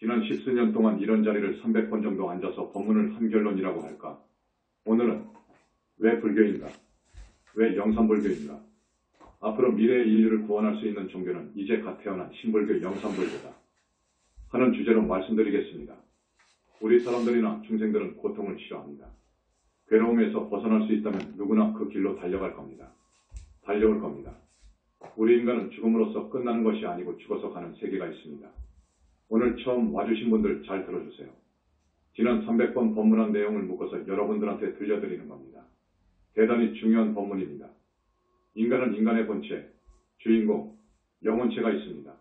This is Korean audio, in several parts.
지난 십수년 동안 이런 자리를 300번 정도 앉아서 법문을 한 결론이라고 할까? 오늘은 왜 불교인가? 왜 영산불교인가? 앞으로 미래의 인류를 구원할 수 있는 종교는 이제 갓 태어난 신불교 영산불교다 하는 주제로 말씀드리겠습니다. 우리 사람들이나 중생들은 고통을 싫어합니다. 괴로움에서 벗어날 수 있다면 누구나 그 길로 달려갈 겁니다. 달려올 겁니다. 우리 인간은 죽음으로써 끝나는 것이 아니고 죽어서 가는 세계가 있습니다. 오늘 처음 와주신 분들 잘 들어주세요. 지난 300번 법문한 내용을 묶어서 여러분들한테 들려드리는 겁니다. 대단히 중요한 법문입니다. 인간은 인간의 본체, 주인공, 영혼체가 있습니다.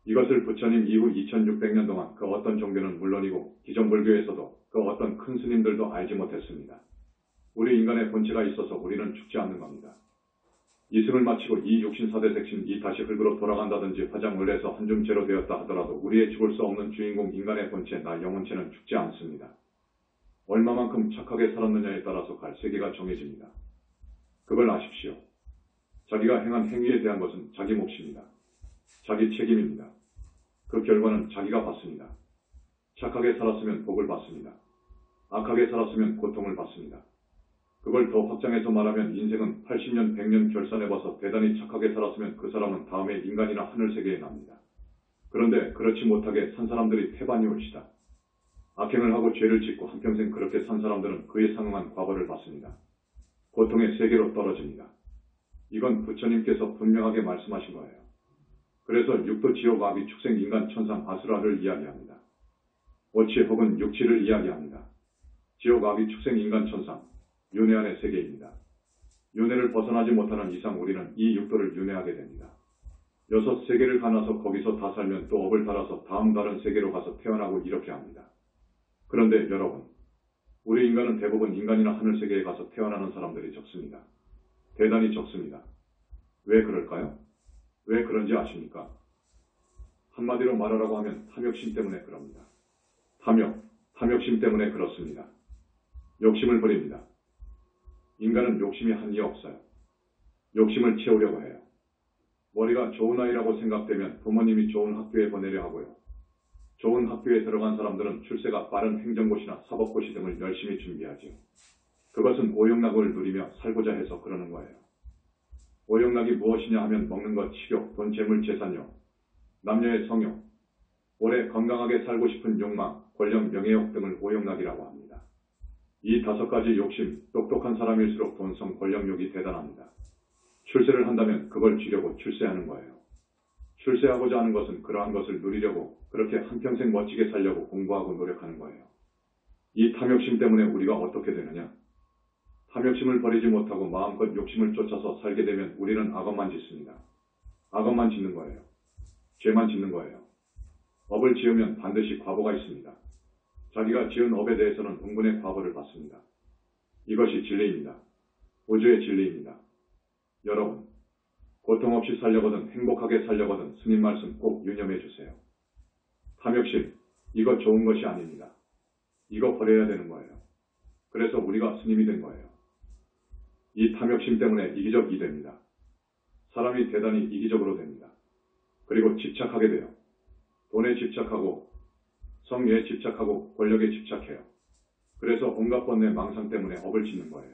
이것을 부처님 이후 2600년 동안 그 어떤 종교는 물론이고 기존 불교에서도 그 어떤 큰 스님들도 알지 못했습니다. 우리 인간의 본체가 있어서 우리는 죽지 않는 겁니다. 이승을 마치고 이 육신사대 색신 이 다시 흙으로 돌아간다든지 화장을 해서 한줌체로 되었다 하더라도 우리의 죽을 수 없는 주인공 인간의 본체 나 영혼체는 죽지 않습니다. 얼마만큼 착하게 살았느냐에 따라서 갈 세계가 정해집니다. 그걸 아십시오. 자기가 행한 행위에 대한 것은 자기 몫입니다. 자기 책임입니다. 그 결과는 자기가 받습니다. 착하게 살았으면 복을 받습니다. 악하게 살았으면 고통을 받습니다. 그걸 더 확장해서 말하면 인생은 80년, 100년 결산해봐서 대단히 착하게 살았으면 그 사람은 다음에 인간이나 하늘세계에 납니다. 그런데 그렇지 못하게 산 사람들이 태반이 옳시다. 악행을 하고 죄를 짓고 한평생 그렇게 산 사람들은 그에 상응한 과거를 받습니다. 고통의 세계로 떨어집니다. 이건 부처님께서 분명하게 말씀하신 거예요. 그래서 육도 지옥 아비 축생 인간 천상 아수라를 이야기합니다. 오치 혹은 육치를 이야기합니다. 지옥 아비 축생 인간 천상 윤회 안의 세계입니다. 윤회를 벗어나지 못하는 이상 우리는 이 육도를 윤회하게 됩니다. 6세계를 가나서 거기서 다 살면 또 업을 달아서 다음 다른 세계로 가서 태어나고 이렇게 합니다. 그런데 여러분, 우리 인간은 대부분 인간이나 하늘세계에 가서 태어나는 사람들이 적습니다. 대단히 적습니다. 왜 그럴까요? 왜 그런지 아십니까? 한마디로 말하라고 하면 탐욕심 때문에 그럽니다. 탐욕심 때문에 그렇습니다. 욕심을 버립니다. 인간은 욕심이 한이 없어요. 욕심을 채우려고 해요. 머리가 좋은 아이라고 생각되면 부모님이 좋은 학교에 보내려 하고요. 좋은 학교에 들어간 사람들은 출세가 빠른 행정고시나 사법고시 등을 열심히 준비하지요. 그것은 오용락을 누리며 살고자 해서 그러는 거예요. 오용락이 무엇이냐 하면 먹는 것, 식욕, 돈, 재물, 재산욕, 남녀의 성욕, 오래 건강하게 살고 싶은 욕망, 권력, 명예욕 등을 오용락이라고 합니다. 이 5가지 욕심, 똑똑한 사람일수록 돈, 성, 권력욕이 대단합니다. 출세를 한다면 그걸 쥐려고 출세하는 거예요. 출세하고자 하는 것은 그러한 것을 누리려고 그렇게 한평생 멋지게 살려고 공부하고 노력하는 거예요. 이 탐욕심 때문에 우리가 어떻게 되느냐? 탐욕심을 버리지 못하고 마음껏 욕심을 쫓아서 살게 되면 우리는 악업만 짓습니다. 악업만 짓는 거예요. 죄만 짓는 거예요. 업을 지으면 반드시 과보가 있습니다. 자기가 지은 업에 대해서는 응분의 과보를 받습니다. 이것이 진리입니다. 우주의 진리입니다. 여러분, 고통 없이 살려거든 행복하게 살려거든 스님 말씀 꼭 유념해 주세요. 탐욕심, 이거 좋은 것이 아닙니다. 이거 버려야 되는 거예요. 그래서 우리가 스님이 된 거예요. 이 탐욕심 때문에 이기적이 됩니다. 사람이 대단히 이기적으로 됩니다. 그리고 집착하게 돼요. 돈에 집착하고 성에 집착하고 권력에 집착해요. 그래서 온갖 번뇌 망상 때문에 업을 짓는 거예요.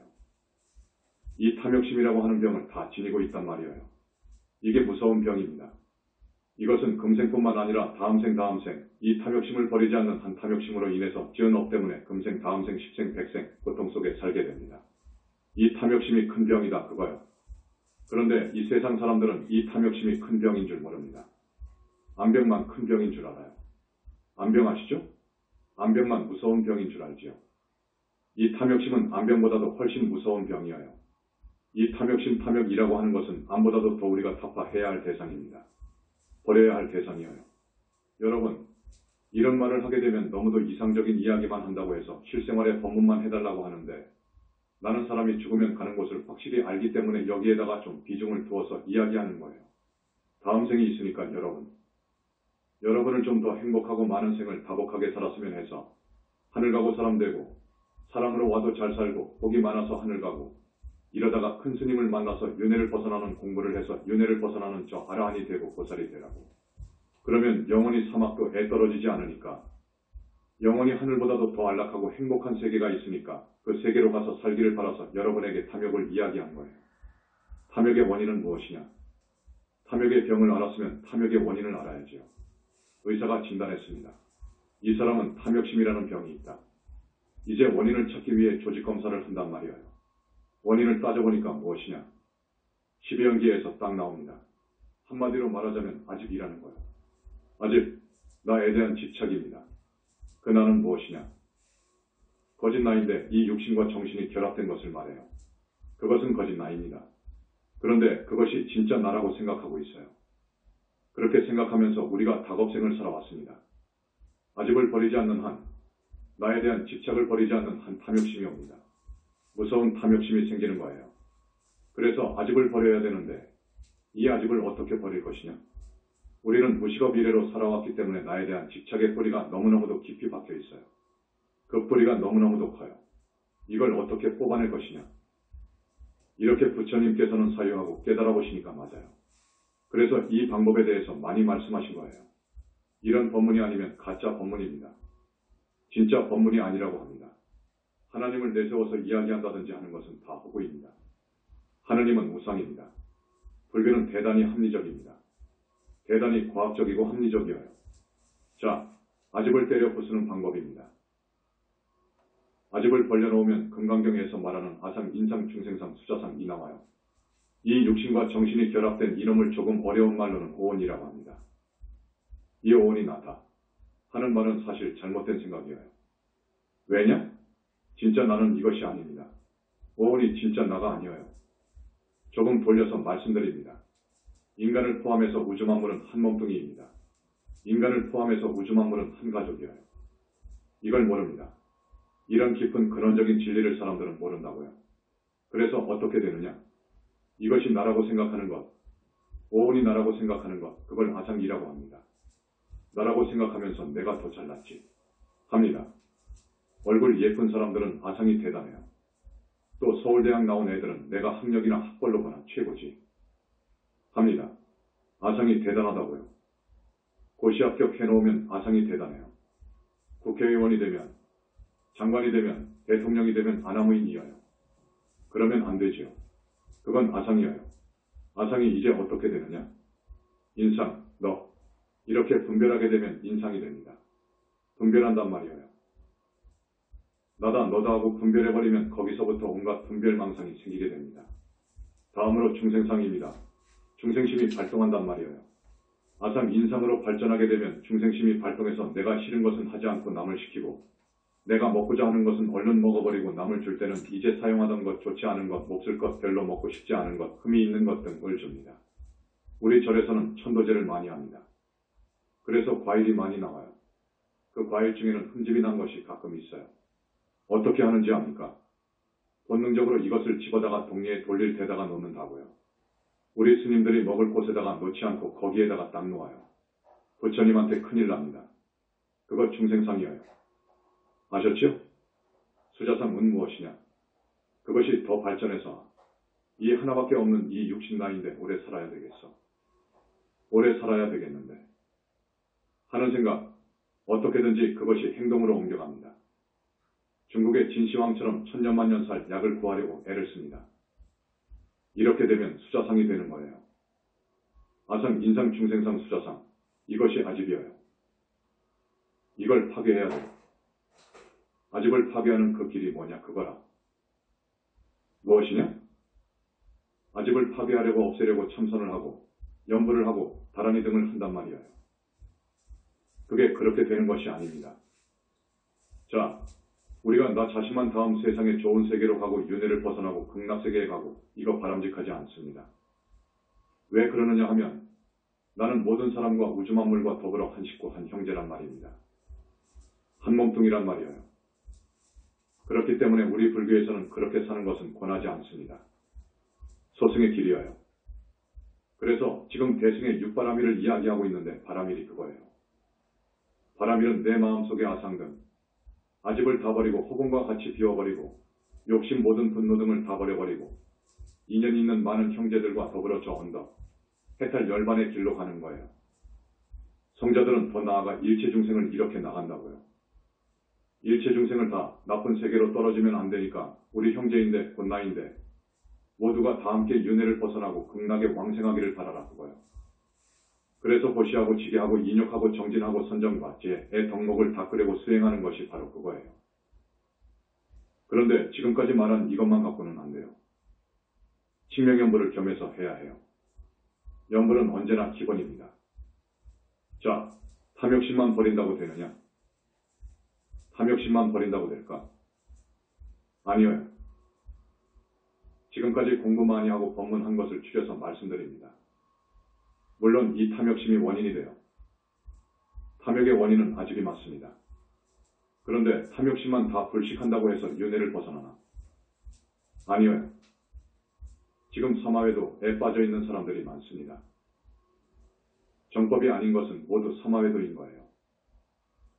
이 탐욕심이라고 하는 병을 다 지니고 있단 말이에요. 이게 무서운 병입니다. 이것은 금생뿐만 아니라 다음생 이 탐욕심을 버리지 않는 한 탐욕심으로 인해서 지은 업 때문에 금생, 다음생, 십생, 백생 고통 속에 살게 됩니다. 이 탐욕심이 큰 병이다 그거요. 그런데 이 세상 사람들은 이 탐욕심이 큰 병인 줄 모릅니다. 암병만 큰 병인 줄 알아요. 암병 아시죠? 암병만 무서운 병인 줄 알지요. 이 탐욕심은 암병보다도 훨씬 무서운 병이에요. 이 탐욕이라고 하는 것은 암보다도 더 우리가 타파해야 할 대상입니다. 버려야 할 대상이에요. 여러분, 이런 말을 하게 되면 너무도 이상적인 이야기만 한다고 해서 실생활에 법문만 해달라고 하는데 나는 사람이 죽으면 가는 곳을 확실히 알기 때문에 여기에다가 좀 비중을 두어서 이야기하는 거예요. 다음 생이 있으니까 여러분을 좀 더 행복하고 많은 생을 다복하게 살았으면 해서 하늘 가고 사람 되고 사람으로 와도 잘 살고 복이 많아서 하늘 가고 이러다가 큰 스님을 만나서 윤회를 벗어나는 공부를 해서 윤회를 벗어나는 저 아라한이 되고 보살이 되라고. 그러면 영원히 사막도 애 떨어지지 않으니까. 영원히 하늘보다도 더 안락하고 행복한 세계가 있으니까 그 세계로 가서 살기를 바라서 여러분에게 탐욕을 이야기한 거예요. 탐욕의 원인은 무엇이냐? 탐욕의 병을 알았으면 탐욕의 원인을 알아야지요. 의사가 진단했습니다. 이 사람은 탐욕심이라는 병이 있다. 이제 원인을 찾기 위해 조직검사를 한단 말이에요. 원인을 따져보니까 무엇이냐? 12연기에서 딱 나옵니다. 한마디로 말하자면 아집이라는 거예요. 아집, 나에 대한 집착입니다. 그 나는 무엇이냐? 거짓 나인데 이 육신과 정신이 결합된 것을 말해요. 그것은 거짓 나입니다. 그런데 그것이 진짜 나라고 생각하고 있어요. 그렇게 생각하면서 우리가 닭업생을 살아왔습니다. 아집을 버리지 않는 한, 나에 대한 집착을 버리지 않는 한 탐욕심이 옵니다. 무서운 탐욕심이 생기는 거예요. 그래서 아집을 버려야 되는데 이 아집을 어떻게 버릴 것이냐? 우리는 무식업 미래로 살아왔기 때문에 나에 대한 집착의 뿌리가 너무너무도 깊이 박혀 있어요. 그 뿌리가 너무너무도 커요. 이걸 어떻게 뽑아낼 것이냐? 이렇게 부처님께서는 사유하고 깨달아 보시니까 맞아요. 그래서 이 방법에 대해서 많이 말씀하신 거예요. 이런 법문이 아니면 가짜 법문입니다. 진짜 법문이 아니라고 합니다. 하나님을 내세워서 이야기한다든지 하는 것은 다 허구입니다. 하느님은 우상입니다. 불교는 대단히 합리적입니다. 대단히 과학적이고 합리적이어요. 자, 아집을 때려 부수는 방법입니다. 아집을 벌려놓으면 금강경에서 말하는 아상, 인상, 중생상, 수자상이 나와요. 이 육신과 정신이 결합된 이놈을 조금 어려운 말로는 오온이라고 합니다. 이 오온이 나다 하는 말은 사실 잘못된 생각이에요. 왜냐? 진짜 나는 이것이 아닙니다. 오온이 진짜 나가 아니에요. 조금 돌려서 말씀드립니다. 인간을 포함해서 우주 만물은 한 몸뚱이입니다. 인간을 포함해서 우주 만물은 한 가족이에요. 이걸 모릅니다. 이런 깊은 근원적인 진리를 사람들은 모른다고요. 그래서 어떻게 되느냐? 이것이 나라고 생각하는 것, 오온이 나라고 생각하는 것, 그걸 아상이라고 합니다. 나라고 생각하면서 내가 더 잘났지 합니다. 얼굴 예쁜 사람들은 아상이 대단해요. 또 서울대학 나온 애들은 내가 학력이나 학벌로 보나 최고지 합니다. 아상이 대단하다고요. 고시 합격해놓으면 아상이 대단해요. 국회의원이 되면, 장관이 되면, 대통령이 되면 아나무인이어요. 그러면 안 되지요. 그건 아상이어요. 아상이 이제 어떻게 되느냐? 인상, 너 이렇게 분별하게 되면 인상이 됩니다. 분별한단 말이에요. 나다 너다 하고 분별해버리면 거기서부터 온갖 분별망상이 생기게 됩니다. 다음으로 중생상입니다. 중생심이 발동한단 말이에요. 아상 인상으로 발전하게 되면 중생심이 발동해서 내가 싫은 것은 하지 않고 남을 시키고 내가 먹고자 하는 것은 얼른 먹어버리고 남을 줄 때는 이제 사용하던 것, 좋지 않은 것, 몹쓸 것, 별로 먹고 싶지 않은 것, 흠이 있는 것 등을 줍니다. 우리 절에서는 천도제를 많이 합니다. 그래서 과일이 많이 나와요. 그 과일 중에는 흠집이 난 것이 가끔 있어요. 어떻게 하는지 압니까? 본능적으로 이것을 집어다가 동리에 돌릴 데다가 놓는다고요. 우리 스님들이 먹을 곳에다가 놓지 않고 거기에다가 딱 놓아요. 부처님한테 큰일 납니다. 그것 중생상이에요. 아셨죠? 수자상은 무엇이냐? 그것이 더 발전해서 이 하나밖에 없는 이 육신 나인데 오래 살아야 되겠어. 오래 살아야 되겠는데 하는 생각, 어떻게든지 그것이 행동으로 옮겨갑니다. 중국의 진시황처럼 천년만년 살 약을 구하려고 애를 씁니다. 이렇게 되면 수자상이 되는 거예요. 아상, 인상, 중생상, 수자상, 이것이 아집이에요. 이걸 파괴해야 돼요. 아집을 파괴하는 그 길이 뭐냐? 그거라. 무엇이냐? 아집을 파괴하려고 없애려고 참선을 하고 염불을 하고 다라니 등을 한단 말이에요. 그게 그렇게 되는 것이 아닙니다. 자, 우리가 나 자신만 다음 세상에 좋은 세계로 가고 윤회를 벗어나고 극락세계에 가고 이거 바람직하지 않습니다. 왜 그러느냐 하면 나는 모든 사람과 우주 만물과 더불어 한 식구 한 형제란 말입니다. 한 몸뚱이란 말이에요. 그렇기 때문에 우리 불교에서는 그렇게 사는 것은 권하지 않습니다. 소승의 길이어요. 그래서 지금 대승의 육바라밀을 이야기하고 있는데 바라밀이 그거예요. 바라밀은 내 마음속의 아상등, 아집을 다 버리고 허공과 같이 비워버리고 욕심 모든 분노 등을 다 버려버리고 인연 있는 많은 형제들과 더불어 저 언덕, 해탈 열반의 길로 가는 거예요. 성자들은 더 나아가 일체 중생을 이렇게 나간다고요. 일체 중생을 다 나쁜 세계로 떨어지면 안 되니까 우리 형제인데 곧 나인데 모두가 다 함께 윤회를 벗어나고 극락에 왕생하기를 바라라 그거요. 그래서 보시하고 지게하고 인욕하고 정진하고 선정과 제의 덕목을 닦으려고 수행하는 것이 바로 그거예요. 그런데 지금까지 말한 이것만 갖고는 안 돼요. 칙명연불을 겸해서 해야 해요. 연불은 언제나 기본입니다. 자, 탐욕심만 버린다고 되느냐? 탐욕심만 버린다고 될까? 아니요. 지금까지 공부 많이 하고 법문한 것을 추려서 말씀드립니다. 물론 이 탐욕심이 원인이 돼요. 탐욕의 원인은 아직이 맞습니다. 그런데 탐욕심만 다 불식한다고 해서 윤회를 벗어나나? 아니요. 지금 사마회도에 빠져있는 사람들이 많습니다. 정법이 아닌 것은 모두 사마회도인 거예요.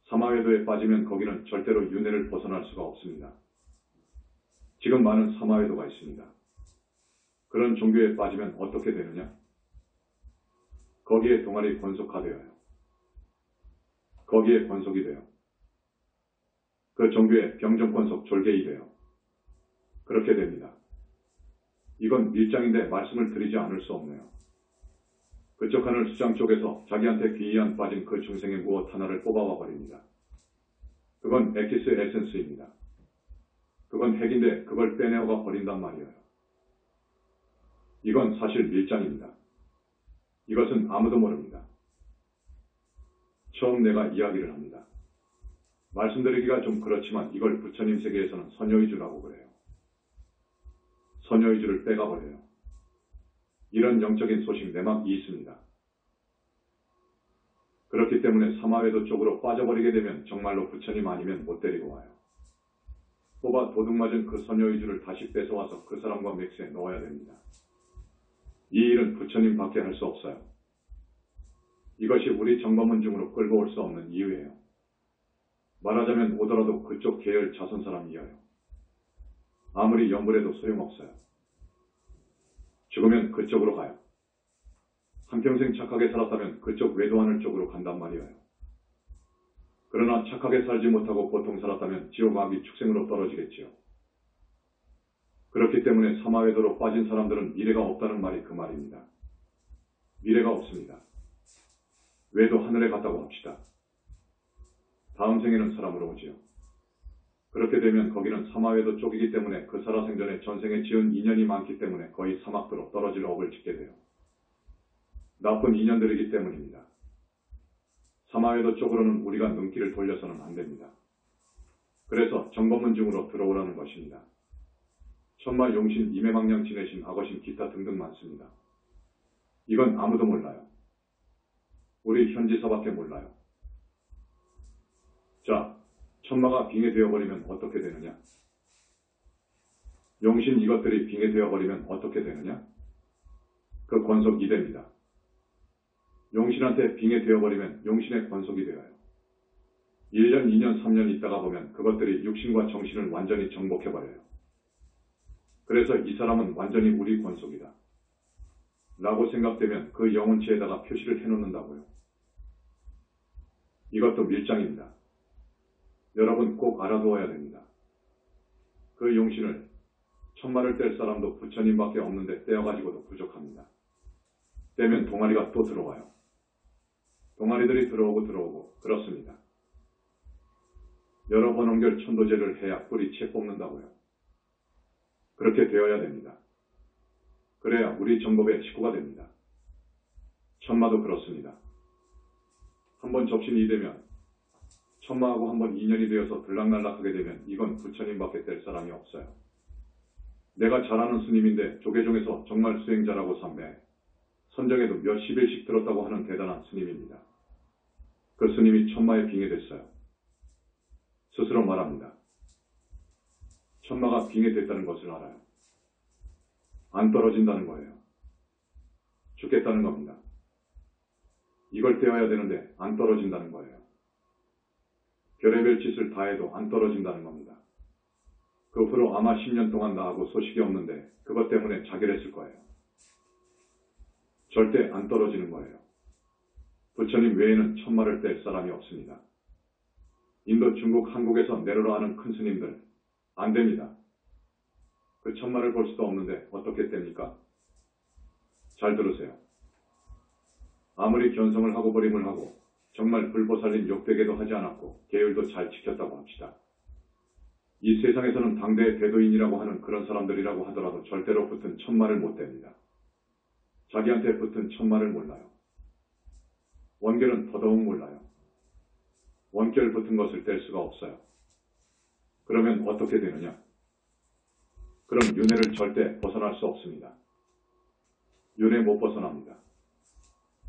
사마회도에 빠지면 거기는 절대로 윤회를 벗어날 수가 없습니다. 지금 많은 사마회도가 있습니다. 그런 종교에 빠지면 어떻게 되느냐? 거기에 동아리 권속화되어요. 거기에 권속이 돼요. 그 종교에 병정권속 졸개이 돼요. 그렇게 됩니다. 이건 밀장인데 말씀을 드리지 않을 수 없네요. 그쪽 하늘 수장 쪽에서 자기한테 귀의한 빠진 그 중생의 무엇 하나를 뽑아와 버립니다. 그건 엑기스 에센스입니다. 그건 핵인데 그걸 빼내어가 버린단 말이에요. 이건 사실 밀장입니다. 이것은 아무도 모릅니다. 처음 내가 이야기를 합니다. 말씀드리기가 좀 그렇지만 이걸 부처님 세계에서는 선여의주라고 그래요. 선여의주를 빼가버려요. 이런 영적인 소식 내막이 있습니다. 그렇기 때문에 사마회도 쪽으로 빠져버리게 되면 정말로 부처님 아니면 못 데리고 와요. 뽑아 도둑맞은 그 선여의주를 다시 뺏어와서 그 사람과 맥스에 넣어야 됩니다. 이 일은 부처님밖에 할 수 없어요. 이것이 우리 정법문중으로 끌고 올 수 없는 이유예요. 말하자면 오더라도 그쪽 계열 자손 사람이어요. 아무리 연불해도 소용없어요. 죽으면 그쪽으로 가요. 한평생 착하게 살았다면 그쪽 외도하늘 쪽으로 간단 말이에요. 그러나 착하게 살지 못하고 보통 살았다면 지옥아기 축생으로 떨어지겠지요. 그렇기 때문에 사마외도로 빠진 사람들은 미래가 없다는 말이 그 말입니다. 미래가 없습니다. 외도 하늘에 갔다고 합시다. 다음 생에는 사람으로 오지요. 그렇게 되면 거기는 사마외도 쪽이기 때문에 그 살아생전에 전생에 지은 인연이 많기 때문에 거의 사막도로 떨어질 업을 짓게 돼요. 나쁜 인연들이기 때문입니다. 사마외도 쪽으로는 우리가 눈길을 돌려서는 안 됩니다. 그래서 정법문중으로 들어오라는 것입니다. 천마, 용신, 임해망량, 진해신, 악어신, 기타 등등 많습니다. 이건 아무도 몰라요. 우리 현지사밖에 몰라요. 자, 천마가 빙의되어버리면 어떻게 되느냐? 용신 이것들이 빙의되어버리면 어떻게 되느냐? 그 권속이 됩니다. 용신한테 빙의되어버리면 용신의 권속이 되어요. 1년, 2년, 3년 있다가 보면 그것들이 육신과 정신을 완전히 정복해버려요. 그래서 이 사람은 완전히 우리 권속이다 라고 생각되면 그 영혼체에다가 표시를 해놓는다고요. 이것도 밀장입니다. 여러분 꼭 알아두어야 됩니다. 그 용신을 천마를 뗄 사람도 부처님밖에 없는데 떼어가지고도 부족합니다. 떼면 동아리가 또 들어와요. 동아리들이 들어오고 그렇습니다. 여러 번 연결 천도제를 해야 뿌리채 뽑는다고요. 그렇게 되어야 됩니다. 그래야 우리 정법의 식구가 됩니다. 천마도 그렇습니다. 한번 접신이 되면 천마하고 한번 인연이 되어서 들락날락하게 되면 이건 부처님밖에 될 사람이 없어요. 내가 잘 아는 스님인데 조계종에서 정말 수행자라고 삼매 선정에도 몇십 일씩 들었다고 하는 대단한 스님입니다. 그 스님이 천마에 빙의됐어요. 스스로 말합니다. 천마가 빙의됐다는 것을 알아요. 안 떨어진다는 거예요. 죽겠다는 겁니다. 이걸 떼어야 되는데 안 떨어진다는 거예요. 별의별 짓을 다 해도 안 떨어진다는 겁니다. 그 후로 아마 10년 동안 나하고 소식이 없는데 그것 때문에 자결했을 거예요. 절대 안 떨어지는 거예요. 부처님 외에는 천마를 뗄 사람이 없습니다. 인도, 중국, 한국에서 내로라 하는 큰 스님들, 안 됩니다. 그 천마를 볼 수도 없는데 어떻게 뗍니까? 잘 들으세요. 아무리 견성을 하고 버림을 하고 정말 불보살님 욕되게도 하지 않았고 계율도 잘 지켰다고 합시다. 이 세상에서는 당대의 대도인이라고 하는 그런 사람들이라고 하더라도 절대로 붙은 천마를 못 뗍니다. 자기한테 붙은 천마를 몰라요. 원결은 더더욱 몰라요. 원결 붙은 것을 뗄 수가 없어요. 그러면 어떻게 되느냐? 그럼 윤회를 절대 벗어날 수 없습니다. 윤회 못 벗어납니다.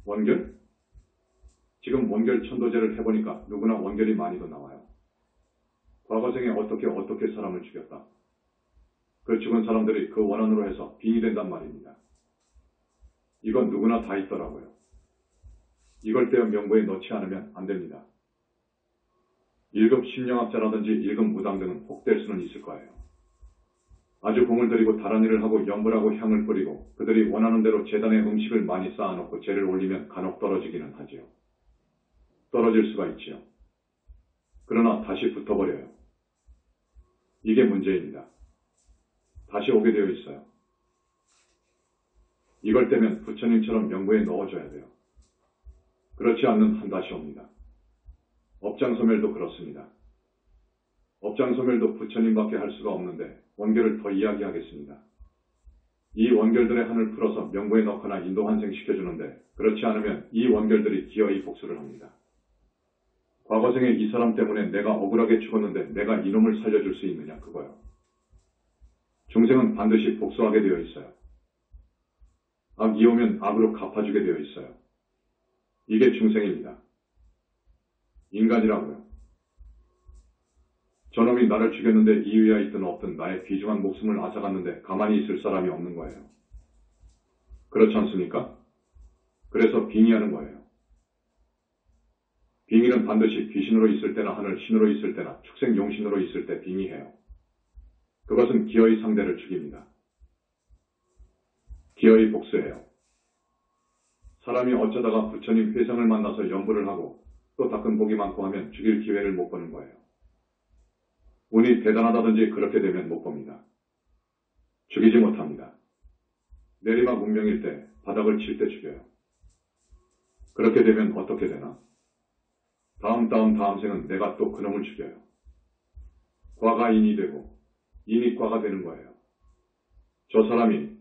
원결? 지금 원결 천도제를 해보니까 누구나 원결이 많이도 나와요. 과거생에 어떻게 사람을 죽였다. 그 죽은 사람들이 그 원한으로 해서 빙이 된단 말입니다. 이건 누구나 다 있더라고요. 이걸 떼어 명부에 넣지 않으면 안 됩니다. 1급 심령학자라든지 1급 무당 등은 꼭 뗄 수는 있을 거예요. 아주 공을 들이고 다른 일을 하고 염불하고 향을 뿌리고 그들이 원하는 대로 제단에 음식을 많이 쌓아놓고 제를 올리면 간혹 떨어지기는 하지요. 떨어질 수가 있지요. 그러나 다시 붙어버려요. 이게 문제입니다. 다시 오게 되어 있어요. 이걸 떼면 부처님처럼 명부에 넣어줘야 돼요. 그렇지 않는 한 다시 옵니다. 업장소멸도 그렇습니다. 업장소멸도 부처님밖에 할 수가 없는데 원결을 더 이야기하겠습니다. 이 원결들의 한을 풀어서 명부에 넣거나 인도환생시켜주는데 그렇지 않으면 이 원결들이 기어이 복수를 합니다. 과거생에 이 사람 때문에 내가 억울하게 죽었는데 내가 이놈을 살려줄 수 있느냐 그거요. 중생은 반드시 복수하게 되어 있어요. 악이 오면 악으로 갚아주게 되어 있어요. 이게 중생입니다. 인간이라고요. 저놈이 나를 죽였는데 이유야 있든 없든 나의 귀중한 목숨을 앗아갔는데 가만히 있을 사람이 없는 거예요. 그렇지 않습니까? 그래서 빙의하는 거예요. 빙의는 반드시 귀신으로 있을 때나 하늘 신으로 있을 때나 축생 용신으로 있을 때 빙의해요. 그것은 기어이 상대를 죽입니다. 기어이 복수해요. 사람이 어쩌다가 부처님 회상을 만나서 염불을 하고 또 닦은 복이 많고 하면 죽일 기회를 못 보는 거예요. 운이 대단하다든지 그렇게 되면 못 봅니다. 죽이지 못합니다. 내리막 운명일 때 바닥을 칠 때 죽여요. 그렇게 되면 어떻게 되나? 다음 생은 내가 또 그놈을 죽여요. 과가 인이 되고 인이 과가 되는 거예요. 저 사람이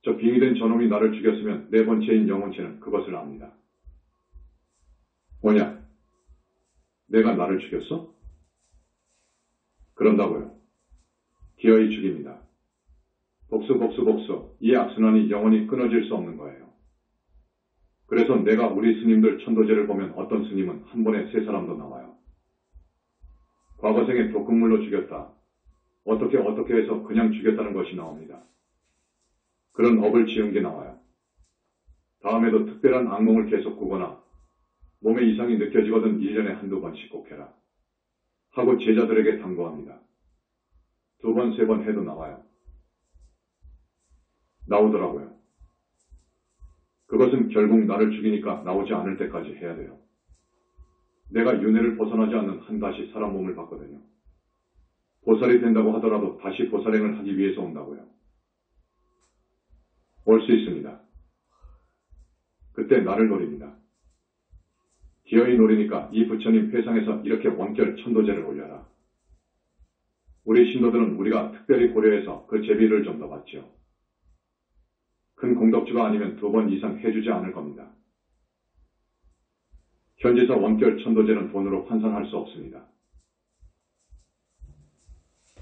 저 빙의된 저놈이 나를 죽였으면 네 번째인 영혼체는 그것을 압니다. 뭐냐? 내가 나를 죽였어? 그런다고요. 기어이 죽입니다. 복수. 이 악순환이 영원히 끊어질 수 없는 거예요. 그래서 내가 우리 스님들 천도제를 보면 어떤 스님은 한 번에 3사람도 나와요. 과거생에 독극물로 죽였다. 어떻게 해서 그냥 죽였다는 것이 나옵니다. 그런 업을 지은 게 나와요. 다음에도 특별한 악몽을 계속 꾸거나 몸에 이상이 느껴지거든 1년에 한두 번씩 꼭 해라. 하고 제자들에게 당부합니다. 2번, 3번 해도 나와요. 나오더라고요. 그것은 결국 나를 죽이니까 나오지 않을 때까지 해야 돼요. 내가 윤회를 벗어나지 않는 한 다시 사람 몸을 받거든요. 보살이 된다고 하더라도 다시 보살행을 하기 위해서 온다고요. 올 수 있습니다. 그때 나를 노립니다. 기어이 노리니까 이 부처님 회상에서 이렇게 원결 천도제를 올려라. 우리 신도들은 우리가 특별히 고려해서 그 제비를 좀 더 받지요. 큰 공덕주가 아니면 2번 이상 해주지 않을 겁니다. 현지서 원결 천도제는 돈으로 환산할 수 없습니다.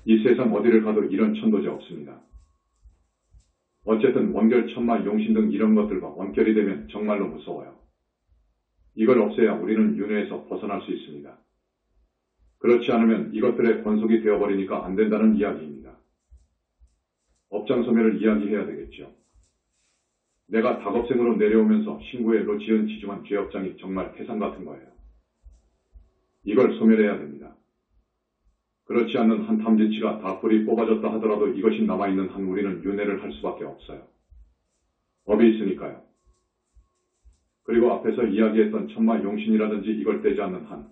이 세상 어디를 가도 이런 천도제 없습니다. 어쨌든 원결, 천마, 용신 등 이런 것들과 원결이 되면 정말로 무서워요. 이걸 없애야 우리는 윤회에서 벗어날 수 있습니다. 그렇지 않으면 이것들의 권속이 되어버리니까 안 된다는 이야기입니다. 업장소멸을 이야기해야 되겠죠. 내가 다급생으로 내려오면서 신구회로 지은 지중한 죄업장이 정말 태산 같은 거예요. 이걸 소멸해야 됩니다. 그렇지 않는 한 탐진치가 다 뿌리 뽑아졌다 하더라도 이것이 남아있는 한 우리는 윤회를 할 수밖에 없어요. 업이 있으니까요. 그리고 앞에서 이야기했던 천마용신이라든지 이걸 떼지 않는 한,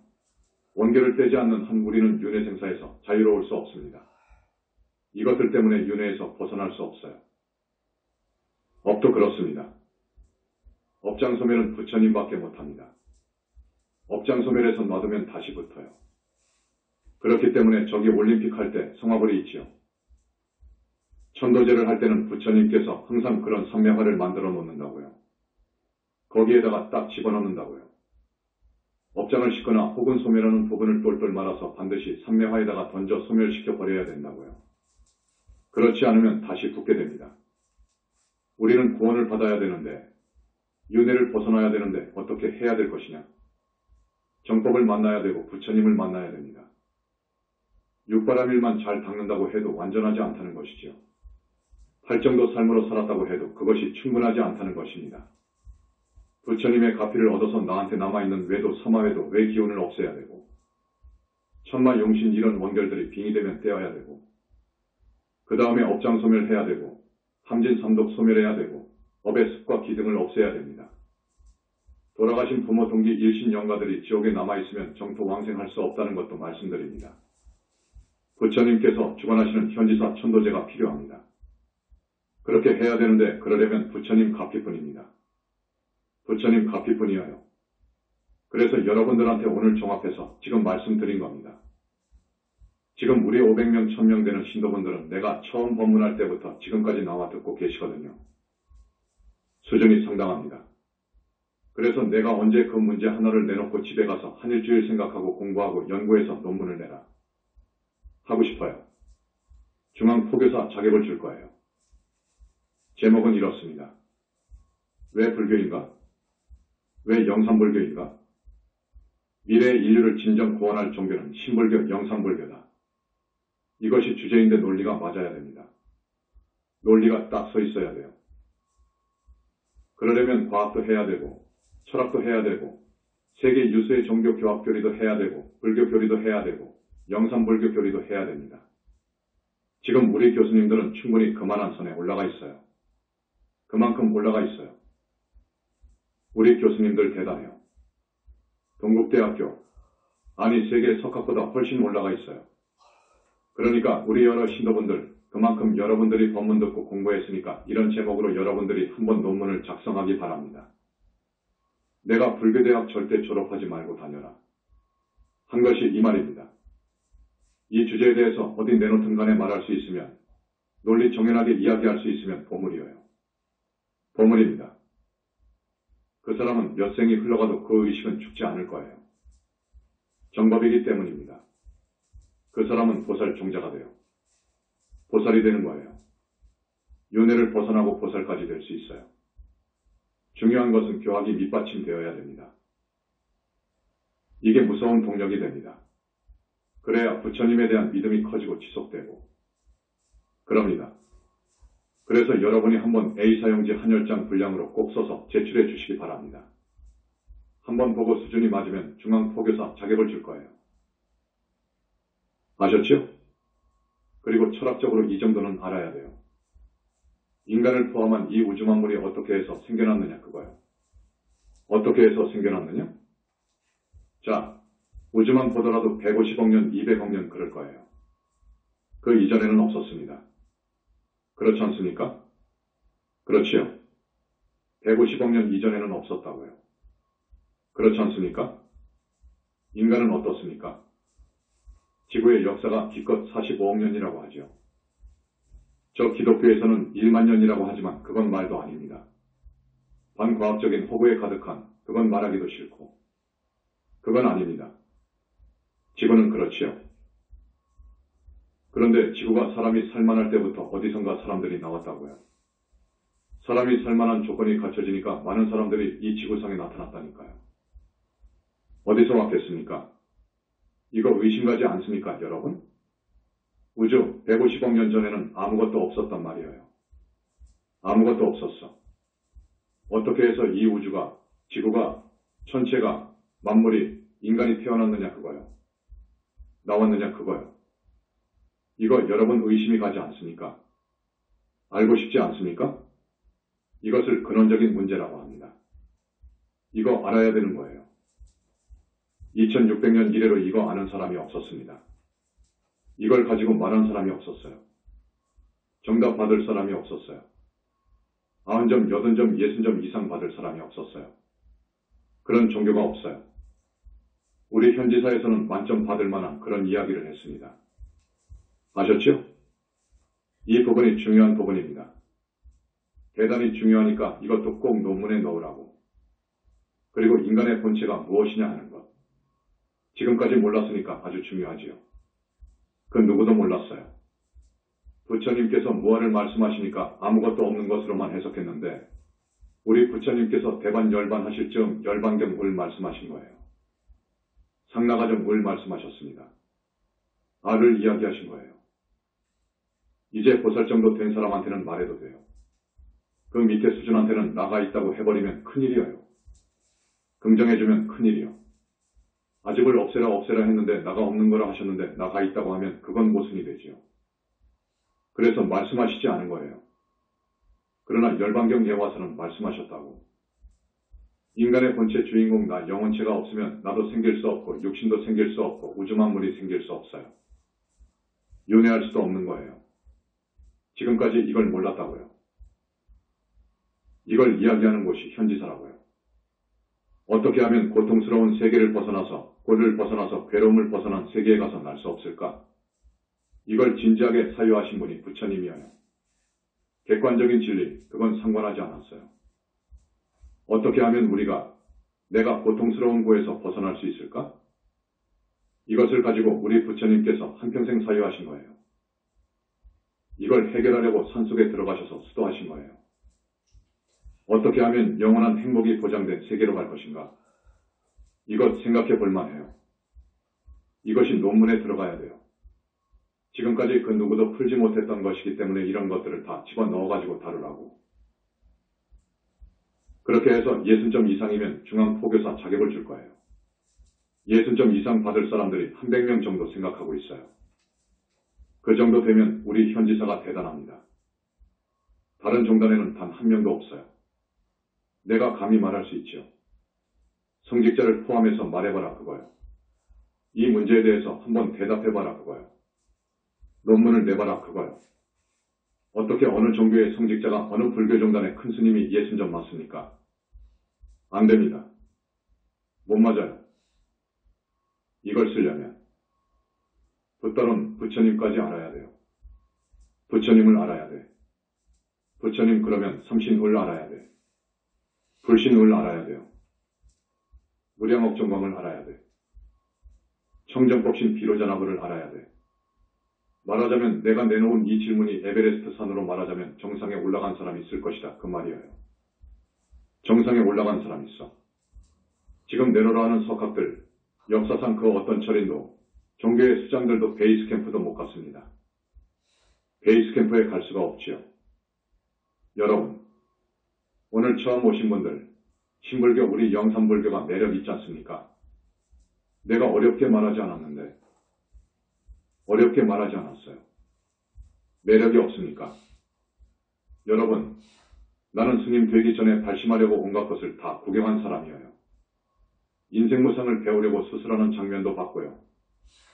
원결을 떼지 않는 한 우리는 윤회 생사에서 자유로울 수 없습니다. 이것들 때문에 윤회에서 벗어날 수 없어요. 업도 그렇습니다. 업장소멸은 부처님밖에 못합니다. 업장소멸에서 놔두면 다시 붙어요. 그렇기 때문에 저기 올림픽 할 때 성화불이 있지요. 천도제를 할 때는 부처님께서 항상 그런 삼매화를 만들어 놓는다고요. 거기에다가 딱 집어넣는다고요. 업장을 씻거나 혹은 소멸하는 부분을 똘똘 말아서 반드시 삼매화에다가 던져 소멸시켜 버려야 된다고요. 그렇지 않으면 다시 붙게 됩니다. 우리는 구원을 받아야 되는데, 윤회를 벗어나야 되는데 어떻게 해야 될 것이냐? 정법을 만나야 되고 부처님을 만나야 됩니다. 육바라밀만 잘 닦는다고 해도 완전하지 않다는 것이지요. 팔정도 삶으로 살았다고 해도 그것이 충분하지 않다는 것입니다. 부처님의 가피를 얻어서 나한테 남아있는 외도, 서마외도, 외 기운을 없애야 되고, 천마용신 이런 원결들이 빙이 되면 떼어야 되고, 그 다음에 업장 소멸해야 되고, 탐진 삼독 소멸해야 되고, 업의 습과 기등을 없애야 됩니다. 돌아가신 부모 동기 일신 영가들이 지옥에 남아있으면 정토 왕생할 수 없다는 것도 말씀드립니다. 부처님께서 주관하시는 현지사 천도제가 필요합니다. 그렇게 해야 되는데 그러려면 부처님 가피뿐입니다. 부처님 가피뿐이어요. 그래서 여러분들한테 오늘 종합해서 지금 말씀드린 겁니다. 지금 우리 500명, 1000명 되는 신도분들은 내가 처음 법문할 때부터 지금까지 나와 듣고 계시거든요. 수준이 상당합니다. 그래서 내가 언제 그 문제 하나를 내놓고 집에 가서 한 일주일 생각하고 공부하고 연구해서 논문을 내라 하고 싶어요. 중앙포교사 자격을 줄 거예요. 제목은 이렇습니다. 왜 불교인가? 왜 영산불교인가? 미래의 인류를 진정 구원할 종교는 신불교, 영산불교다. 이것이 주제인데 논리가 맞아야 됩니다. 논리가 딱 서 있어야 돼요. 그러려면 과학도 해야 되고, 철학도 해야 되고, 세계 유수의 종교 교합 교리도 해야 되고, 불교 교리도 해야 되고, 영산불교 교리도 해야 됩니다. 지금 우리 교수님들은 충분히 그만한 선에 올라가 있어요. 그만큼 올라가 있어요. 우리 교수님들 대단해요. 동국대학교, 아니 세계 석학보다 훨씬 올라가 있어요. 그러니까 우리 여러 신도분들, 그만큼 여러분들이 법문 듣고 공부했으니까 이런 제목으로 여러분들이 한번 논문을 작성하기 바랍니다. 내가 불교대학 절대 졸업하지 말고 다녀라. 한 것이 이 말입니다. 이 주제에 대해서 어디 내놓든 간에 말할 수 있으면, 논리 정연하게 이야기할 수 있으면 보물이에요. 보물입니다. 그 사람은 몇 생이 흘러가도 그 의식은 죽지 않을 거예요. 정법이기 때문입니다. 그 사람은 보살 종자가 돼요. 보살이 되는 거예요. 윤회를 벗어나고 보살까지 될 수 있어요. 중요한 것은 교학이 밑받침되어야 됩니다. 이게 무서운 동력이 됩니다. 그래야 부처님에 대한 믿음이 커지고 지속되고 그럽니다. 그래서 여러분이 한번 A사용지 한 열장 분량으로 꼭 써서 제출해 주시기 바랍니다. 한번 보고 수준이 맞으면 중앙포교사 자격을 줄 거예요. 아셨죠? 그리고 철학적으로 이 정도는 알아야 돼요. 인간을 포함한 이 우주 만물이 어떻게 해서 생겨났느냐 그거예요. 어떻게 해서 생겨났느냐? 자, 우주만 보더라도 150억 년, 200억 년 그럴 거예요. 그 이전에는 없었습니다. 그렇지 않습니까? 그렇지요. 150억 년 이전에는 없었다고요. 그렇지 않습니까? 인간은 어떻습니까? 지구의 역사가 기껏 45억 년이라고 하죠. 저 기독교에서는 1만 년이라고 하지만 그건 말도 아닙니다. 반과학적인 허구에 가득한 그건 말하기도 싫고 그건 아닙니다. 지구는 그렇지요. 그런데 지구가 사람이 살만할 때부터 어디선가 사람들이 나왔다고요. 사람이 살만한 조건이 갖춰지니까 많은 사람들이 이 지구상에 나타났다니까요. 어디서 왔겠습니까? 이거 의심가지 않습니까, 여러분? 우주 150억 년 전에는 아무것도 없었단 말이에요. 아무것도 없었어. 어떻게 해서 이 우주가, 지구가, 천체가, 만물이, 인간이 태어났느냐 그거요. 나왔느냐 그거요. 이거 여러분 의심이 가지 않습니까? 알고 싶지 않습니까? 이것을 근원적인 문제라고 합니다. 이거 알아야 되는 거예요. 2600년 이래로 이거 아는 사람이 없었습니다. 이걸 가지고 말한 사람이 없었어요. 정답 받을 사람이 없었어요. 90점, 80점, 60점 이상 받을 사람이 없었어요. 그런 종교가 없어요. 우리 현지사에서는 만점 받을 만한 그런 이야기를 했습니다. 아셨죠? 이 부분이 중요한 부분입니다. 대단히 중요하니까 이것도 꼭 논문에 넣으라고. 그리고 인간의 본체가 무엇이냐 하는 것. 지금까지 몰랐으니까 아주 중요하지요. 그 누구도 몰랐어요. 부처님께서 무엇을 말씀하시니까 아무것도 없는 것으로만 해석했는데 우리 부처님께서 대반 열반 하실 즈음 열반경을 말씀하신 거예요. 상나가정을 말씀하셨습니다. 알을 이야기하신 거예요. 이제 보살 정도 된 사람한테는 말해도 돼요. 그 밑에 수준한테는 나가 있다고 해버리면 큰일이에요. 긍정해주면 큰일이요. 아집을 없애라 했는데 나가 없는 거라 하셨는데 나가 있다고 하면 그건 모순이 되지요. 그래서 말씀하시지 않은 거예요. 그러나 열반경 예화서는 말씀하셨다고. 인간의 본체 주인공 나 영혼체가 없으면 나도 생길 수 없고 육신도 생길 수 없고 우주 만물이 생길 수 없어요. 윤회할 수도 없는 거예요. 지금까지 이걸 몰랐다고요. 이걸 이야기하는 곳이 현지사라고요. 어떻게 하면 고통스러운 세계를 벗어나서 골을 벗어나서 괴로움을 벗어난 세계에 가서 날 수 없을까? 이걸 진지하게 사유하신 분이 부처님이어요. 객관적인 진리, 그건 상관하지 않았어요. 어떻게 하면 우리가 내가 고통스러운 곳에서 벗어날 수 있을까? 이것을 가지고 우리 부처님께서 한평생 사유하신 거예요. 이걸 해결하려고 산속에 들어가셔서 수도하신 거예요. 어떻게 하면 영원한 행복이 보장된 세계로 갈 것인가? 이것 생각해 볼 만해요. 이것이 논문에 들어가야 돼요. 지금까지 그 누구도 풀지 못했던 것이기 때문에 이런 것들을 다 집어넣어가지고 다루라고. 그렇게 해서 60점 이상이면 중앙포교사 자격을 줄 거예요. 60점 이상 받을 사람들이 300명 정도 생각하고 있어요. 그 정도 되면 우리 현지사가 대단합니다. 다른 종단에는 단 한 명도 없어요. 내가 감히 말할 수 있죠. 성직자를 포함해서 말해봐라 그거요. 이 문제에 대해서 한번 대답해봐라 그거요. 논문을 내봐라 그거요. 어떻게 어느 종교의 성직자가 어느 불교 종단의 큰 스님이 60점 맞습니까? 안 됩니다. 못 맞아요. 이걸 쓰려면 붙들은 부처님까지 알아야 돼요. 부처님을 알아야 돼. 부처님 그러면 삼신을 알아야 돼. 불신을 알아야 돼요. 무량억정광을 알아야 돼. 청정법신 비로자나무를 알아야 돼. 말하자면 내가 내놓은 이 질문이 에베레스트 산으로 말하자면 정상에 올라간 사람이 있을 것이다. 그 말이에요. 정상에 올라간 사람이 있어. 지금 내놓으라 하는 석학들, 역사상 그 어떤 철인도 종교의 수장들도 베이스 캠프도 못 갔습니다. 베이스 캠프에 갈 수가 없지요. 여러분, 오늘 처음 오신 분들, 신불교 우리 영산불교가 매력 있지 않습니까? 내가 어렵게 말하지 않았는데 어렵게 말하지 않았어요. 매력이 없습니까? 여러분, 나는 스님 되기 전에 발심하려고 온갖 것을 다 구경한 사람이에요. 인생무상을 배우려고 수술하는 장면도 봤고요.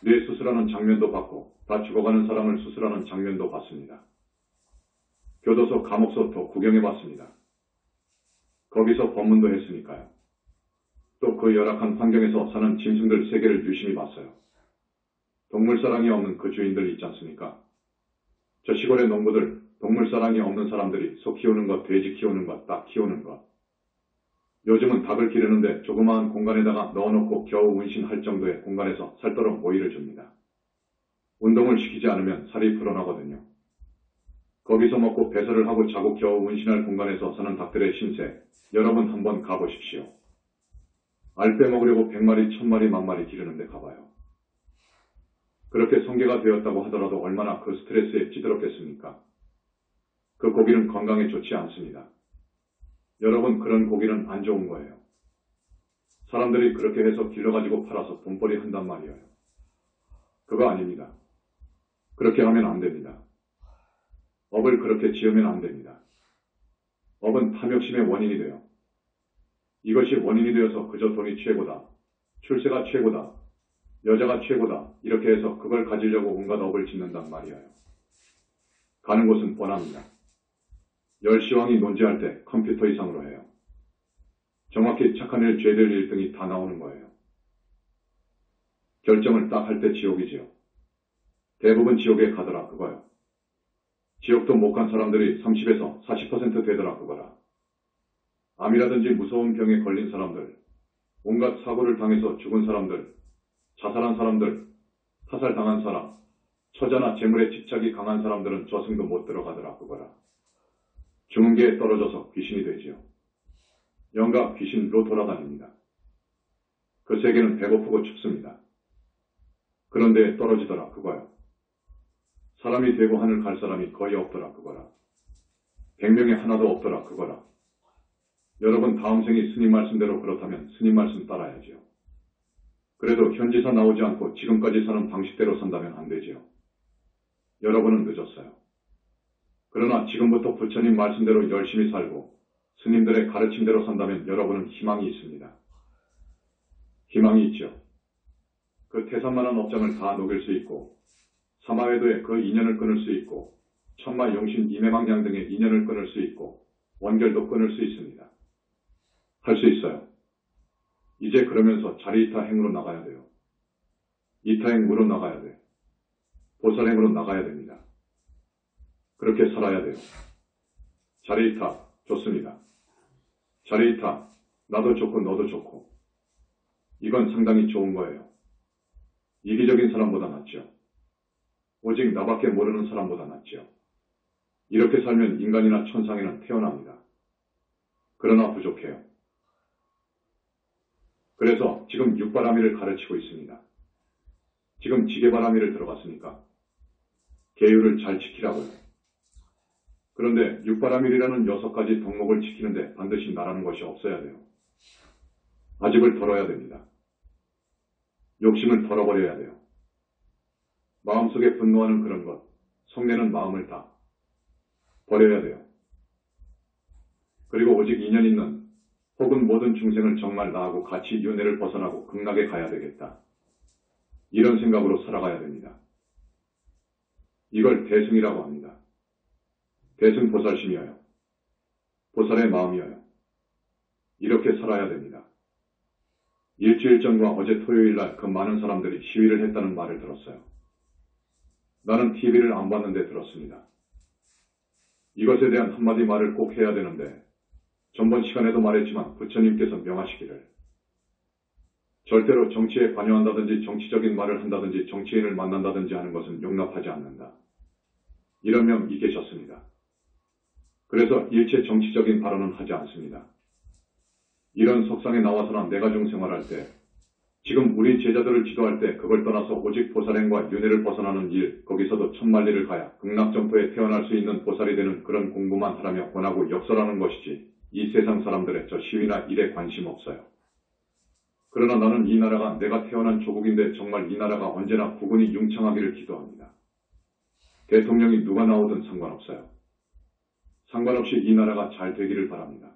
뇌 수술하는 장면도 봤고 다 죽어가는 사람을 수술하는 장면도 봤습니다. 교도소, 감옥소도 구경해봤습니다. 거기서 법문도 했으니까요. 또 그 열악한 환경에서 사는 짐승들 세계를 유심히 봤어요. 동물사랑이 없는 그 주인들 있지 않습니까? 저 시골의 농부들, 동물사랑이 없는 사람들이 소 키우는 것, 돼지 키우는 것, 닭 키우는 것. 요즘은 닭을 기르는데 조그마한 공간에다가 넣어놓고 겨우 운신할 정도의 공간에서 살도록 모이를 줍니다. 운동을 시키지 않으면 살이 불어나거든요. 거기서 먹고 배설을 하고 자고 겨우 운신할 공간에서 사는 닭들의 신세, 여러분 한번 가보십시오. 알 빼먹으려고 100마리, 1000마리, 10,000마리 기르는데 가봐요. 그렇게 성계가 되었다고 하더라도 얼마나 그 스트레스에 찌들었겠습니까? 그 고기는 건강에 좋지 않습니다. 여러분, 그런 고기는 안 좋은 거예요. 사람들이 그렇게 해서 길러가지고 팔아서 돈벌이 한단 말이에요. 그거 아닙니다. 그렇게 하면 안 됩니다. 업을 그렇게 지으면 안 됩니다. 업은 탐욕심의 원인이 돼요. 이것이 원인이 되어서 그저 돈이 최고다, 출세가 최고다, 여자가 최고다 이렇게 해서 그걸 가지려고 온갖 업을 짓는단 말이에요. 가는 곳은 뻔합니다. 열시왕이 논지할 때 컴퓨터 이상으로 해요. 정확히 착한 일, 죄될 1등이 다 나오는 거예요. 결정을 딱 할 때 지옥이지요. 대부분 지옥에 가더라 그거요. 지옥도 못 간 사람들이 30에서 40% 되더라 그거라. 암이라든지 무서운 병에 걸린 사람들, 온갖 사고를 당해서 죽은 사람들, 자살한 사람들, 타살당한 사람, 처자나 재물에 집착이 강한 사람들은 저승도 못 들어가더라 그거라. 죽은 게 떨어져서 귀신이 되지요. 영가 귀신으로 돌아다닙니다. 그 세계는 배고프고 춥습니다. 그런데 떨어지더라 그거요. 사람이 되고 하늘 갈 사람이 거의 없더라 그거라. 100명에 하나도 없더라 그거라. 여러분 다음 생이 스님 말씀대로 그렇다면 스님 말씀 따라야지요. 그래도 현지사 나오지 않고 지금까지 사는 방식대로 산다면 안 되지요. 여러분은 늦었어요. 그러나 지금부터 부처님 말씀대로 열심히 살고 스님들의 가르침대로 산다면 여러분은 희망이 있습니다. 희망이 있죠. 그 태산만한 업장을 다 녹일 수 있고 사마외도에 그 인연을 끊을 수 있고 천마 용신 이매망량 등의 인연을 끊을 수 있고 원결도 끊을 수 있습니다. 할 수 있어요. 이제 그러면서 자리이타행으로 나가야 돼요. 이타행으로 나가야 돼. 보살행으로 나가야 됩니다. 그렇게 살아야 돼요. 자리이타 좋습니다. 자리이타 나도 좋고 너도 좋고 이건 상당히 좋은 거예요. 이기적인 사람보다 낫죠. 오직 나밖에 모르는 사람보다 낫죠. 이렇게 살면 인간이나 천상에는 태어납니다. 그러나 부족해요. 그래서 지금 육바라밀을 가르치고 있습니다. 지금 지게바라밀을 들어갔으니까 계율을 잘 지키라고요. 그런데 육바라밀이라는 6가지 덕목을 지키는데 반드시 나라는 것이 없어야 돼요. 아집을 덜어야 됩니다. 욕심을 덜어버려야 돼요. 마음속에 분노하는 그런 것, 성내는 마음을 다 버려야 돼요. 그리고 오직 인연 있는 혹은 모든 중생을 정말 나하고 같이 윤회를 벗어나고 극락에 가야 되겠다. 이런 생각으로 살아가야 됩니다. 이걸 대승이라고 합니다. 대승 보살심이어요. 보살의 마음이어요. 이렇게 살아야 됩니다. 일주일 전과 어제 토요일 날 그 많은 사람들이 시위를 했다는 말을 들었어요. 나는 TV를 안 봤는데 들었습니다. 이것에 대한 한마디 말을 꼭 해야 되는데 전번 시간에도 말했지만 부처님께서 명하시기를 절대로 정치에 관여한다든지 정치적인 말을 한다든지 정치인을 만난다든지 하는 것은 용납하지 않는다. 이런 명이 계셨습니다. 그래서 일체 정치적인 발언은 하지 않습니다. 이런 석상에 나와서나 내가중 생활할 때 지금 우리 제자들을 지도할 때 그걸 떠나서 오직 보살행과 윤회를 벗어나는 일, 거기서도 천만리를 가야 극락정토에 태어날 수 있는 보살이 되는 그런 공부만 하라며 권하고 역설하는 것이지 이 세상 사람들의 저 시위나 일에 관심 없어요. 그러나 나는 이 나라가 내가 태어난 조국인데 정말 이 나라가 언제나 국운이 융창하기를 기도합니다. 대통령이 누가 나오든 상관없어요. 상관없이 이 나라가 잘 되기를 바랍니다.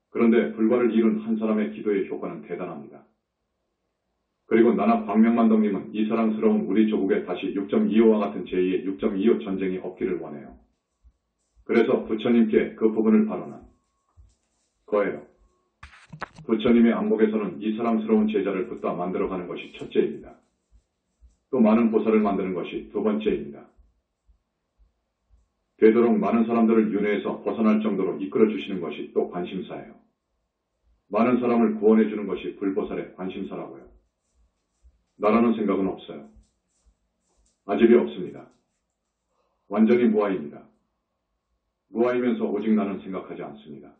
그런데 불과를 이룬 한 사람의 기도의 효과는 대단합니다. 그리고 나나 광명만덕님은 이 사랑스러운 우리 조국에 다시 6.25와 같은 제2의 6.25 전쟁이 없기를 원해요. 그래서 부처님께 그 부분을 발언한 거예요. 부처님의 안목에서는 이 사랑스러운 제자를 붙다 만들어가는 것이 첫째입니다. 또 많은 보살을 만드는 것이 두 번째입니다. 되도록 많은 사람들을 윤회에서 벗어날 정도로 이끌어주시는 것이 또 관심사예요. 많은 사람을 구원해주는 것이 불보살의 관심사라고요. 나라는 생각은 없어요. 아집이 없습니다. 완전히 무아입니다. 무아이면서 오직 나는 생각하지 않습니다.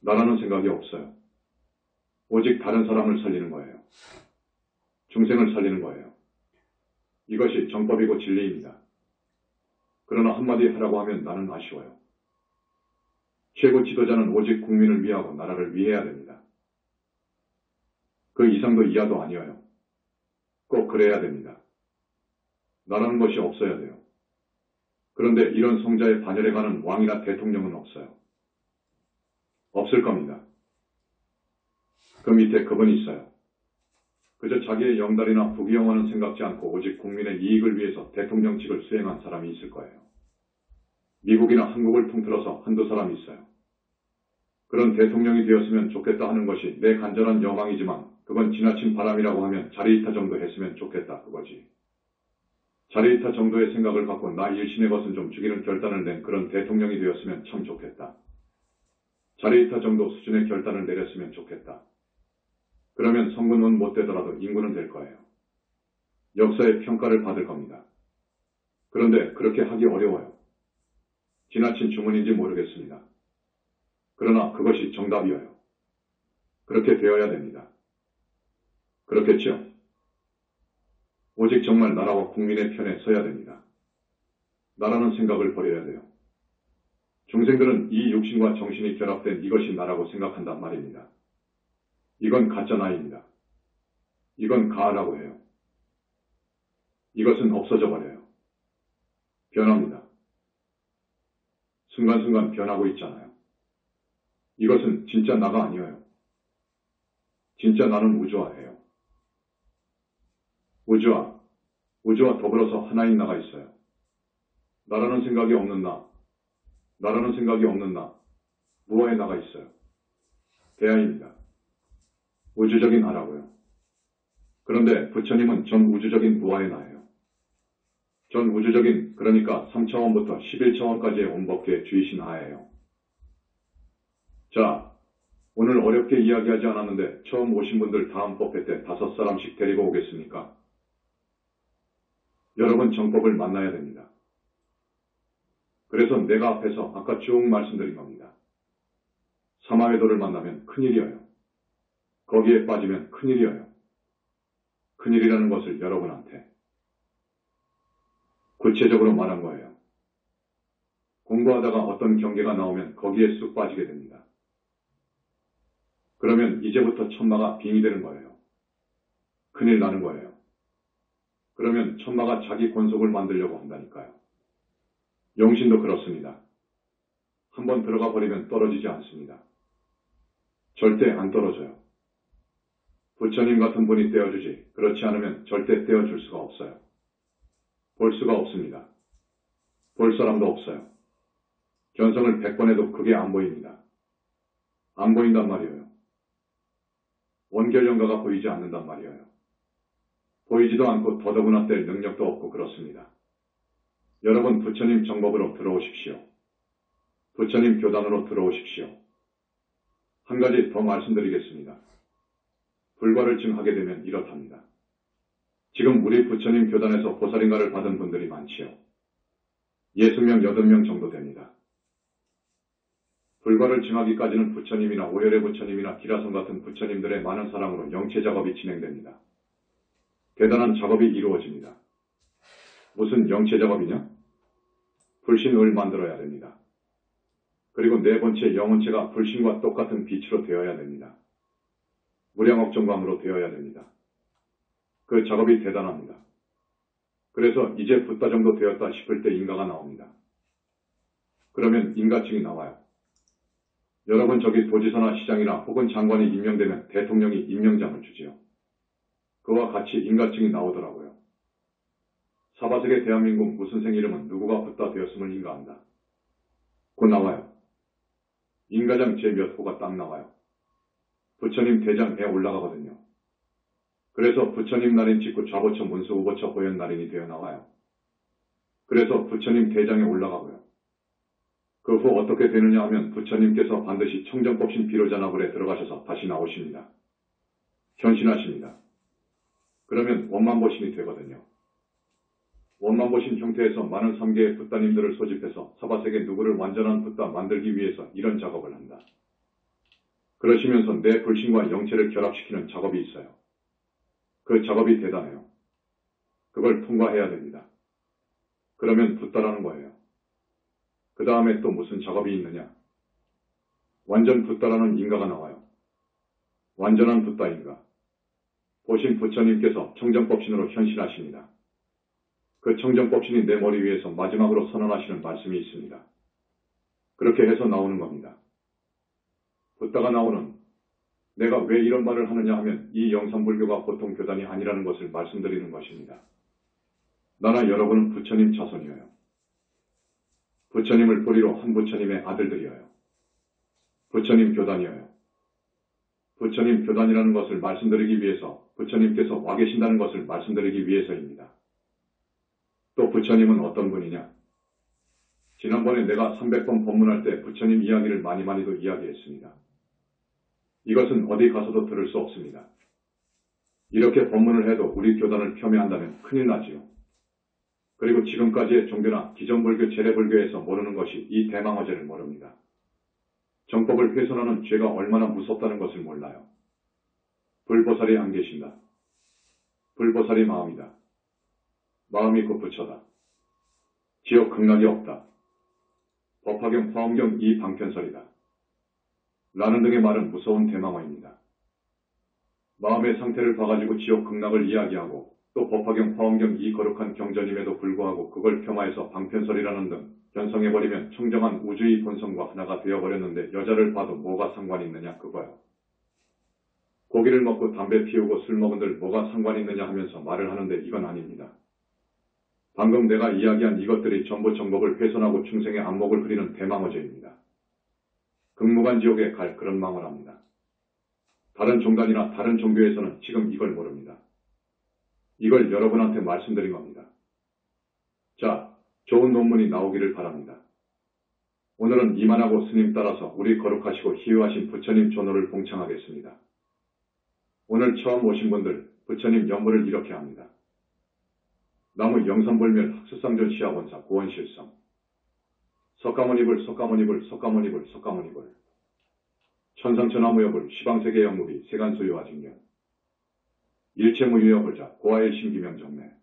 나라는 생각이 없어요. 오직 다른 사람을 살리는 거예요. 중생을 살리는 거예요. 이것이 정법이고 진리입니다. 그러나 한마디 하라고 하면 나는 아쉬워요. 최고 지도자는 오직 국민을 위하고 나라를 위해야 됩니다. 그 이상도 이하도 아니어요. 꼭 그래야 됩니다. 나라는 것이 없어야 돼요. 그런데 이런 성자의 반열에 가는 왕이나 대통령은 없어요. 없을 겁니다. 그 밑에 그분이 있어요. 그저 자기의 영달이나 부귀영화는 생각지 않고 오직 국민의 이익을 위해서 대통령직을 수행한 사람이 있을 거예요. 미국이나 한국을 통틀어서 한두 사람이 있어요. 그런 대통령이 되었으면 좋겠다 하는 것이 내 간절한 여망이지만 그건 지나친 바람이라고 하면 자리이타 정도 했으면 좋겠다 그거지. 자리이타 정도의 생각을 갖고 나 일신의 것은 좀 죽이는 결단을 낸 그런 대통령이 되었으면 참 좋겠다. 자리이타 정도 수준의 결단을 내렸으면 좋겠다. 그러면 성군은 못 되더라도 인구는 될 거예요. 역사의 평가를 받을 겁니다. 그런데 그렇게 하기 어려워요. 지나친 주문인지 모르겠습니다. 그러나 그것이 정답이어요. 그렇게 되어야 됩니다. 그렇겠죠? 오직 정말 나라와 국민의 편에 서야 됩니다. 나라는 생각을 버려야 돼요. 중생들은 이 육신과 정신이 결합된 이것이 나라고 생각한단 말입니다. 이건 가짜 나입니다. 이건 가라고 해요. 이것은 없어져 버려요. 변합니다. 순간순간 변하고 있잖아요. 이것은 진짜 나가 아니에요. 진짜 나는 우주화예요. 우주와 더불어서 하나인 나가 있어요. 나라는 생각이 없는 나, 나라는 생각이 없는 나, 무아의 나가 있어요. 대하입니다. 우주적인 나라고요. 그런데 부처님은 전 우주적인 무아의 나예요. 전 우주적인, 그러니까 3차원부터 11차원까지의 온법계의 주이신 하예요. 자, 오늘 어렵게 이야기하지 않았는데 처음 오신 분들 다음 법회 때 5사람씩 데리고 오겠습니까? 여러분 정법을 만나야 됩니다. 그래서 내가 앞에서 아까 쭉 말씀드린 겁니다. 사마회도를 만나면 큰일이어요. 거기에 빠지면 큰일이어요. 큰일이라는 것을 여러분한테 구체적으로 말한 거예요. 공부하다가 어떤 경계가 나오면 거기에 쑥 빠지게 됩니다. 그러면 이제부터 천마가 빙이 되는 거예요. 큰일 나는 거예요. 그러면 천마가 자기 권속을 만들려고 한다니까요. 영신도 그렇습니다. 한번 들어가 버리면 떨어지지 않습니다. 절대 안 떨어져요. 부처님 같은 분이 떼어주지 그렇지 않으면 절대 떼어줄 수가 없어요. 볼 수가 없습니다. 볼 사람도 없어요. 견성을 100번 해도 그게 안 보입니다. 안 보인단 말이에요. 원결연가가 보이지 않는단 말이에요. 보이지도 않고 더더구나 뗄 능력도 없고 그렇습니다. 여러분 부처님 정법으로 들어오십시오. 부처님 교단으로 들어오십시오. 한 가지 더 말씀드리겠습니다. 불과를 증하게 되면 이렇답니다. 지금 우리 부처님 교단에서 보살인가를 받은 분들이 많지요. 60명, 80명 정도 됩니다. 불과를 증하기까지는 부처님이나 오열의 부처님이나 기라성 같은 부처님들의 많은 사랑으로 영체 작업이 진행됩니다. 대단한 작업이 이루어집니다. 무슨 영체 작업이냐? 불신을 만들어야 됩니다. 그리고 네 번째 영혼체가 불신과 똑같은 빛으로 되어야 됩니다. 무량억정광으로 되어야 됩니다. 그 작업이 대단합니다. 그래서 이제 붓다 정도 되었다 싶을 때 인가가 나옵니다. 그러면 인가증이 나와요. 여러분 저기 도지사나 시장이나 혹은 장관이 임명되면 대통령이 임명장을 주지요. 그와 같이 인가증이 나오더라고요. 사바세계 대한민국 무슨 생 이름은 누구가 붓다 되었음을 인가한다. 곧 나와요. 인가장 제 몇 호가 딱 나와요. 부처님 대장에 올라가거든요. 그래서 부처님 날인 찍고 좌보처 문수 우보처 호연 날인이 되어 나와요. 그래서 부처님 대장에 올라가고요. 그 후 어떻게 되느냐 하면 부처님께서 반드시 청정법신 비로자나불에 들어가셔서 다시 나오십니다. 현신하십니다. 그러면 원만보신이 되거든요. 원만보신 형태에서 많은 3개의 붓다님들을 소집해서 사바세계 누구를 완전한 붓다 만들기 위해서 이런 작업을 한다. 그러시면서 내 불신과 영체를 결합시키는 작업이 있어요. 그 작업이 대단해요. 그걸 통과해야 됩니다. 그러면 붓다라는 거예요. 그 다음에 또 무슨 작업이 있느냐? 완전 붓다라는 인가가 나와요. 완전한 붓다인가. 보신 부처님께서 청정법신으로 현신하십니다. 그 청정법신이 내 머리 위에서 마지막으로 선언하시는 말씀이 있습니다. 그렇게 해서 나오는 겁니다. 붓다가 나오는 내가 왜 이런 말을 하느냐 하면 이 영산불교가 보통 교단이 아니라는 것을 말씀드리는 것입니다. 나나 여러분은 부처님 자손이에요. 부처님을 뿌리로 한 부처님의 아들들이에요. 부처님 교단이에요. 부처님 교단이라는 것을 말씀드리기 위해서 부처님께서 와 계신다는 것을 말씀드리기 위해서입니다. 또 부처님은 어떤 분이냐? 지난번에 내가 300번 법문할 때 부처님 이야기를 많이도 이야기했습니다. 이것은 어디 가서도 들을 수 없습니다. 이렇게 법문을 해도 우리 교단을 폄훼한다면 큰일 나지요. 그리고 지금까지의 종교나 기존불교, 재래불교에서 모르는 것이 이 대망어제를 모릅니다. 정법을 훼손하는 죄가 얼마나 무섭다는 것을 몰라요. 불보살이 안 계신다. 불보살이 마음이다. 마음이 곧 부처다. 지옥 극락이 없다. 법화경, 화엄경 이 방편설이다. 라는 등의 말은 무서운 대망어입니다. 마음의 상태를 봐가지고 지옥 극락을 이야기하고 또 법화경, 화엄경 이 거룩한 경전임에도 불구하고 그걸 폄하해서 방편설이라는 등 변성해버리면 청정한 우주의 본성과 하나가 되어버렸는데 여자를 봐도 뭐가 상관이 있느냐 그거요. 고기를 먹고 담배 피우고 술 먹은들 뭐가 상관이 있느냐 하면서 말을 하는데 이건 아닙니다. 방금 내가 이야기한 이것들이 전부 정법을 훼손하고 충생의 안목을 흐리는 대망어죄입니다. 극무관 지옥에 갈 그런 망언합니다. 다른 종단이나 다른 종교에서는 지금 이걸 모릅니다. 이걸 여러분한테 말씀드린 겁니다. 자, 좋은 논문이 나오기를 바랍니다. 오늘은 이만하고 스님 따라서 우리 거룩하시고 희유하신 부처님 존호를 봉창하겠습니다. 오늘 처음 오신 분들 부처님 연물을 이렇게 합니다. 나무 영산불멸 학수상전 시아본사 고원실성 석가모니불 석가모니불 석가모니불 석가모니불 천상천하무여불 시방세계 영무비 세간소유화직년 일체무유여불자 고아의 심기명정매